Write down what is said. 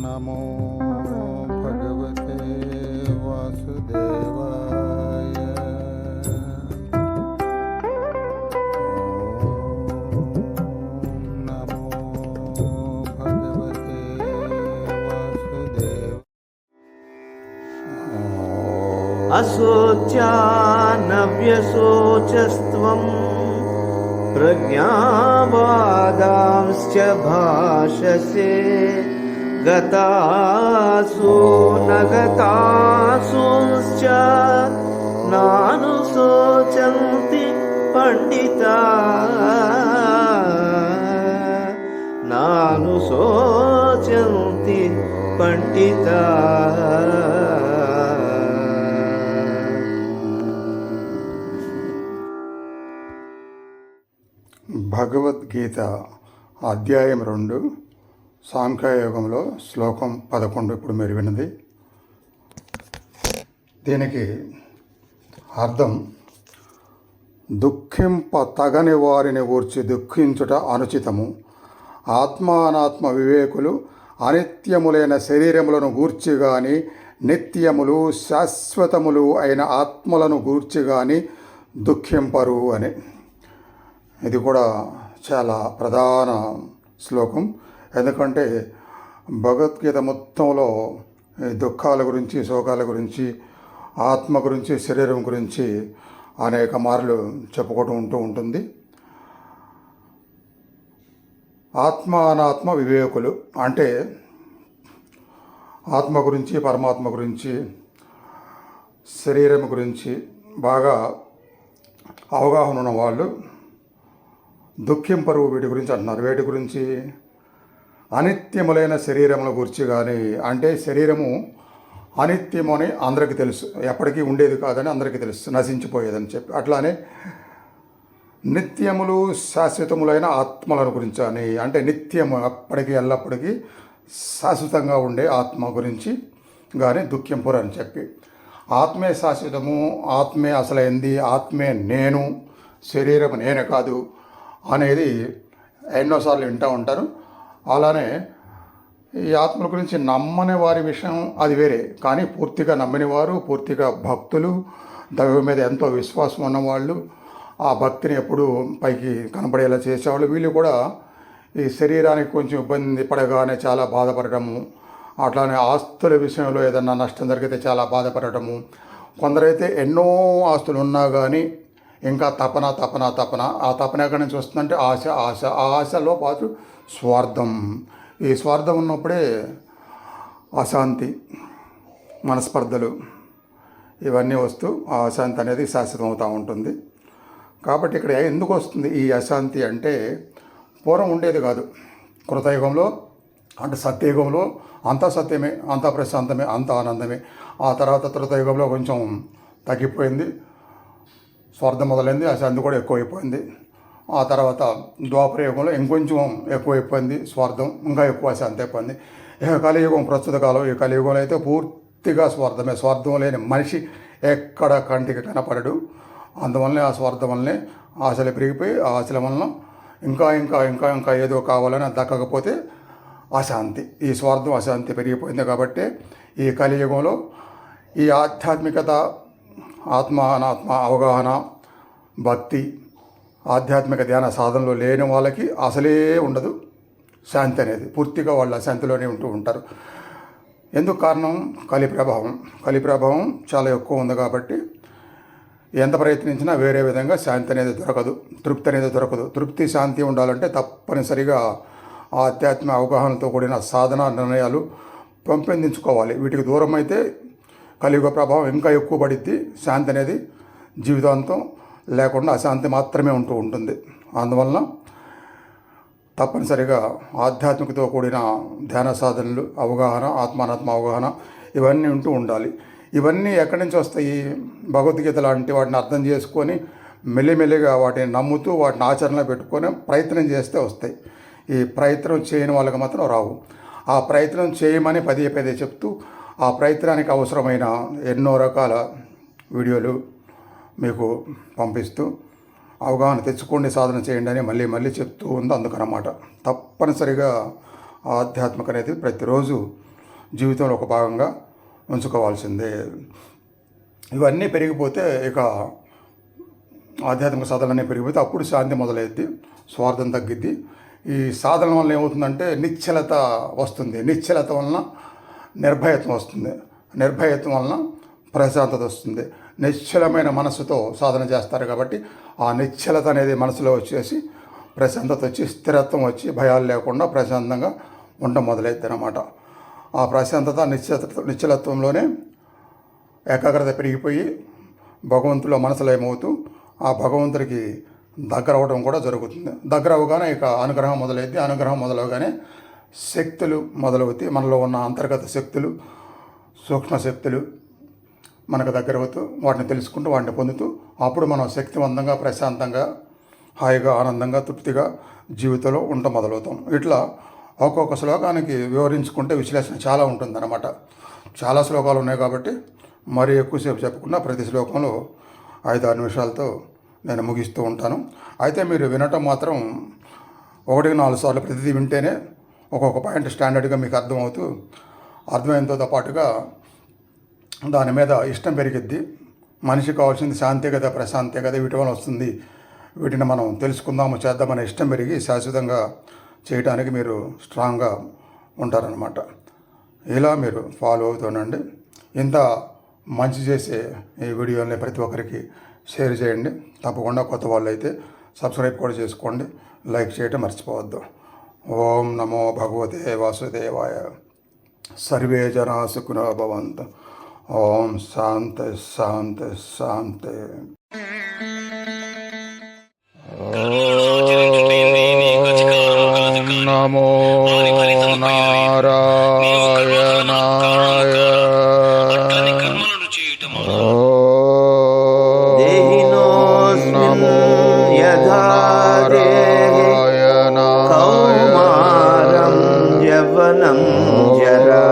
నమో భగవతే వాసుదేవాయ. నమో భగవతే వాసుదేవ. అశోచ్యానవ్యశోచస్త్వం ప్రజ్ఞావాదాంశ్చ భాషసే గతాసు నగతాసుశ్చ నానుశోచంతి పండితా నానుశోచంతి పండితా. భగవద్గీత అధ్యాయం 2 సాంఖ్యయోగంలో శ్లోకం 11 ఇప్పుడు మీరు విన్నది. దీనికి అర్థం, దుఃఖింప తగని వారిని గూర్చి దుఃఖించుట అనుచితము. ఆత్మానాత్మ వివేకులు అనిత్యములైన శరీరములను గూర్చి గాని నిత్యములు శాశ్వతములు అయిన ఆత్మలను గూర్చి గాని దుఃఖింపరు అని. ఇది కూడా చాలా ప్రధాన శ్లోకం. ఎందుకంటే భగవద్గీత మొత్తంలో దుఃఖాల గురించి, శోకాల గురించి, ఆత్మ గురించి, శరీరం గురించి అనేక మార్లు చెప్పుకుంటూ ఉంటుంది. ఆత్మ అనాత్మ వివేకులు అంటే ఆత్మ గురించి, పరమాత్మ గురించి, శరీరం గురించి బాగా అవగాహన ఉన్న వాళ్ళు దుఃఖింపరు వీటి గురించి అంటున్నారు. వేటి గురించి? అనిత్యములైన శరీరముల గురించి. కానీ అంటే శరీరము అనిత్యము అని అందరికీ తెలుసు, ఎప్పటికీ ఉండేది కాదని అందరికీ తెలుసు, నశించిపోయేదని చెప్పి. అట్లానే నిత్యములు శాశ్వతములైన ఆత్మలను గురించి అని, అంటే నిత్యము అప్పటికి ఎల్లప్పటికీ శాశ్వతంగా ఉండే ఆత్మ గురించి కానీ దుఃఖింపరు అని చెప్పి. ఆత్మే శాశ్వతము, ఆత్మే అసలైంది, ఆత్మే నేను, శరీరం నేనే కాదు అనేది ఎన్నోసార్లు వింటూ ఉంటారు. అలానే ఈ ఆత్మల గురించి నమ్మని వారి విషయం అది వేరే. కానీ పూర్తిగా నమ్మని వారు, పూర్తిగా భక్తులు, దైవం మీద ఎంతో విశ్వాసం ఉన్నవాళ్ళు, ఆ భక్తిని ఎప్పుడూ పైకి కనపడేలా చేసేవాళ్ళు, వీళ్ళు కూడా ఈ శరీరానికి కొంచెం ఇబ్బంది పడగానే చాలా బాధపడటము, అట్లానే ఆస్తుల విషయంలో ఏదన్నా నష్టం జరిగితే చాలా బాధపడటము. కొందరైతే ఎన్నో ఆస్తులు ఉన్నా కానీ ఇంకా తపన. ఆ తపన ఎక్కడి నుంచి వస్తుందంటే ఆశ. ఆ ఆశలో పాటు స్వార్థం. ఈ స్వార్థం ఉన్నప్పుడే అశాంతి, మనస్పర్ధలు ఇవన్నీ వస్తూ ఆ అశాంతి అనేది శాశ్వతం అవుతూ ఉంటుంది. కాబట్టి ఇక్కడ ఎందుకు వస్తుంది ఈ అశాంతి అంటే, పూర్వం ఉండేది కాదు. కృతయుగంలో అంటే సత్యయుగంలో అంతా సత్యమే, అంతా ప్రశాంతమే, అంతా ఆనందమే. ఆ తర్వాత త్రేతాయుగంలో కొంచెం తగ్గిపోయింది, స్వార్థం మొదలైంది, అశాంతి కూడా ఎక్కువైపోయింది. ఆ తర్వాత ద్వాపరయుగంలో ఇంకొంచెం ఎక్కువైపోయింది స్వార్థం, ఇంకా ఎక్కువ అశాంతి అయిపోయింది. ఇక కలియుగం, ప్రస్తుత కాలం, ఈ కలియుగంలో అయితే పూర్తిగా స్వార్థమే. స్వార్థం లేని మనిషి ఎక్కడ కంటికి కనపడడు. అందువల్లనే ఆ స్వార్థం వల్లనే ఆశలు పెరిగిపోయి, ఆ ఆశల వలన ఇంకా ఇంకా ఇంకా ఇంకా ఏదో కావాలని దక్కకపోతే అశాంతి, ఈ స్వార్థం అశాంతి పెరిగిపోయింది. కాబట్టి ఈ కలియుగంలో ఈ ఆధ్యాత్మికత, ఆత్మ అనాత్మ అవగాహన, భక్తి, ఆధ్యాత్మిక ధ్యాన సాధనలో లేని వాళ్ళకి అసలే ఉండదు శాంతి అనేది. పూర్తిగా వాళ్ళు అశాంతిలోనే ఉంటూ ఉంటారు. ఎందుకు కారణం? కలి ప్రభావం చాలా ఎక్కువ ఉంది. కాబట్టి ఎంత ప్రయత్నించినా వేరే విధంగా శాంతి అనేది దొరకదు, తృప్తి అనేది దొరకదు. తృప్తి, శాంతి ఉండాలంటే తప్పనిసరిగా ఆధ్యాత్మిక అవగాహనతో కూడిన సాధన నిర్ణయాలు పెంపొందించుకోవాలి. వీటికి దూరం అయితే కలియుగ ప్రభావం ఇంకా ఎక్కువ పడిద్ది. శాంతి అనేది జీవితాంతం లేకుండా అశాంతి మాత్రమే ఉంటూ ఉంటుంది. అందువలన తప్పనిసరిగా ఆధ్యాత్మికతో కూడిన ధ్యాన సాధనలు, అవగాహన, ఆత్మానాత్మ అవగాహన ఇవన్నీ ఉంటూ ఉండాలి. ఇవన్నీ ఎక్కడి నుంచి వస్తాయి? భగవద్గీత లాంటి వాటిని అర్థం చేసుకొని మెల్లిమెల్లిగా వాటిని నమ్ముతూ వాటిని ఆచరణలో పెట్టుకొని ప్రయత్నం చేస్తే వస్తాయి. ఈ ప్రయత్నం చేయని వాళ్ళకి మాత్రం రావు. ఆ ప్రయత్నం చేయమని పదే చెప్తూ ఆ ప్రయత్నానికి అవసరమైన ఎన్నో రకాల వీడియోలు మీకు పంపిస్తూ అవగాహన తెచ్చుకోండి, సాధన చేయండి అని మళ్ళీ మళ్ళీ చెప్తూ ఉంది. అందుకనమాట తప్పనిసరిగా ఆధ్యాత్మిక అనేది ప్రతిరోజు జీవితంలో ఒక భాగంగా ఉంచుకోవాల్సిందే. ఇవన్నీ పెరిగిపోతే ఇక ఆధ్యాత్మిక సాధనలన్నీ పెరిగిపోతే అప్పుడు శాంతి మొదలైద్ది, స్వార్థం తగ్గిద్ది. ఈ సాధన వల్ల ఏమవుతుందంటే నిశ్చలత వస్తుంది. నిశ్చలత వలన నిర్భయత్వం వస్తుంది. నిర్భయత్వం వలన ప్రశాంతత వస్తుంది. నిశ్చలమైన మనసుతో సాధన చేస్తారు కాబట్టి ఆ నిశ్చలత అనేది మనసులో వచ్చేసి ప్రశాంతత వచ్చి స్థిరత్వం వచ్చి భయాలు లేకుండా ప్రశాంతంగా ఉండడం మొదలైద్ది అన్నమాట. ఆ ప్రశాంతత నిశ్చలత్వంలోనే ఏకాగ్రత పెరిగిపోయి భగవంతులో మనసులో ఏమవుతూ ఆ భగవంతుడికి దగ్గర అవ్వడం కూడా జరుగుతుంది. దగ్గర అవగానే ఇక అనుగ్రహం మొదలైద్ది. అనుగ్రహం మొదలవగానే శక్తులు మొదలవుతాయి. మనలో ఉన్న అంతర్గత శక్తులు, సూక్ష్మ శక్తులు మనకు దగ్గర అవుతూ వాటిని తెలుసుకుంటూ వాటిని పొందుతూ అప్పుడు మనం శక్తివంతంగా, ప్రశాంతంగా, హాయిగా, ఆనందంగా, తృప్తిగా జీవితంలో ఉండటం మొదలవుతాం. ఇట్లా ఒక్కొక్క శ్లోకానికి వివరించుకుంటే విశ్లేషణ చాలా ఉంటుందన్నమాట. చాలా శ్లోకాలు ఉన్నాయి కాబట్టి మరీ ఎక్కువసేపు చెప్పకుండా ప్రతి శ్లోకంలో 5-6 నిమిషాలతో నేను ముగిస్తూ ఉంటాను. అయితే మీరు వినటం మాత్రం 1-4 సార్లు ప్రతిదీ వింటేనే ఒక్కొక్క పాయింట్ స్టాండర్డ్గా మీకు అర్థమైనతో పాటుగా దాని మీద ఇష్టం పెరిగిద్ది. మనిషికి కావాల్సింది శాంతే కదా, ప్రశాంతే కదా, వీటి వల్ల వస్తుంది, వీటిని మనం తెలుసుకుందాము, చేద్దామనే ఇష్టం పెరిగి శాశ్వతంగా చేయడానికి మీరు స్ట్రాంగ్గా ఉంటారనమాట. ఇలా మీరు ఫాలో అవుతుండండి. ఇంత మంచి చేసే ఈ వీడియోని ప్రతి ఒక్కరికి షేర్ చేయండి. తప్పకుండా కొత్త వాళ్ళు అయితే సబ్స్క్రైబ్ కూడా చేసుకోండి, లైక్ చేయటం మర్చిపోవద్దు. ఓం నమో భగవతే వాసుదేవాయ. సర్వే జనా సుఖినో భవంతు. ఓం శాంతి శాంతి శాంతి. ఓం నమో నారాయణాయ. దేహినోస్మిన్ యథా దేహి కౌమారం యవ్వనం జరా